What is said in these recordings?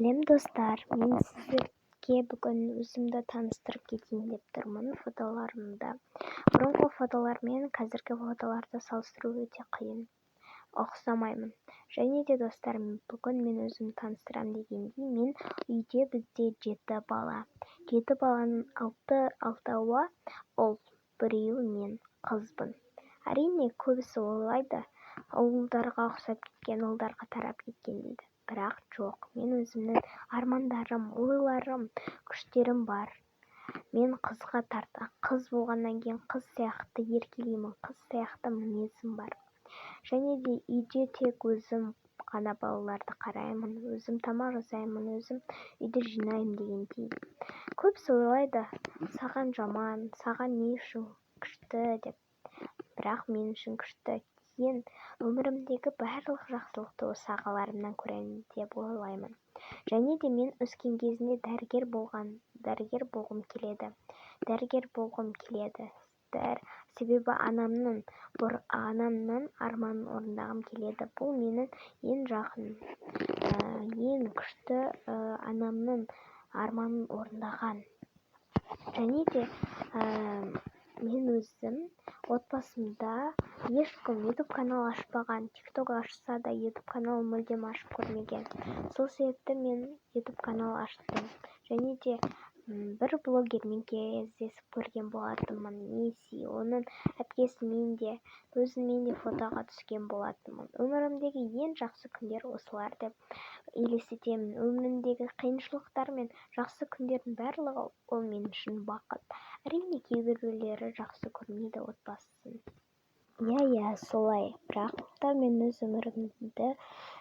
Сәлем достар, мен сіздерге бүгін өзімді таныстырып кетейін деп тұрмын фотоларымда. Бұрынғы фотолар мен қазіргі фотоларды салыстыру өте қиын, ұқсамаймын. Және де достар, бүгін мен өзімді таныстырам дегенде, мен үйде бізде 7 бала. 7 баланың алтауы ұл, біреуі мен қызбын. Әрине, көбісі ойлайды, ұлдарға ұқсап кеткен, ұлдарға тарап кеткен дейді. Бірақ жоқ, мен өзімнің армандарым, ойларым, күштерім бар. Мен қызға тарта, қыз болғаннан кейін қыз сияқты еркелеймін, қыз сияқты мінезім бар. Және де үйде тек өзім ғана балаларды қараймын, өзім тамақ жасаймын, өзім үйді жинаймын дегендей. Көбісі ойлайды, саған жаман, саған не үшін күшті деп. Бірақ мен үшін күшті. Кейін өмірімдегі барлық жақсылықты осы ағаларымнан көремін деп ойлаймын. Және де мен өскен кезінде дәрігер болғым келеді. Себебі анамның арманын орындағым келеді. Бұл менің ең жақын, ең күшті анамның арманын орындаған. Және де мен өзім отбасымда ешкім YouTube канал ашпаған, TikTok ашса да YouTube канал мүлдем ашып көрмеген. Сол себепті мен YouTube канал аштым. Және де бір блогермен кездесіп көрген болатынмын. Неси, оның әпкесімен де, өзімен де фотоға түскен болатынмын. Өмірімдегі ең жақсы күндер осылар деп елестетемін. Өмірімдегі қиыншылықтар мен жақсы күндердің барлығы ол мен үшін бақыт. Әрине, кейбіреулері жақсы көрмейді отбасын. Иә, солай. Бірақ та мен өз өмірімді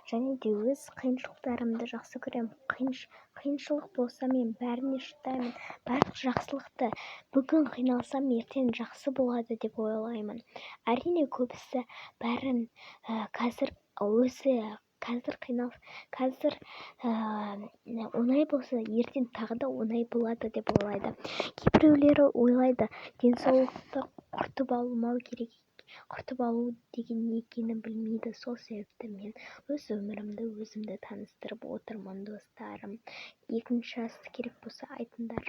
және де өз қиыншылықтарымды жақсы көремін. Қиыншылық болса мен бәріне шыдаймын. Барлық жақсылықты бүгін қиналсам, ертең жақсы болады деп ойлаймын. Әрине, көбісі бәрін қазір оңай болса, ертең тағы да оңай болады деп ойлайды. Кейбіреулері ойлайды, денсаулықты құртып алу деген не екенін білмейді. Сол себепті мен өз өмірімді өзімді таныстырып отырмын, достарым. Екінші жас керек болса айтыңдар.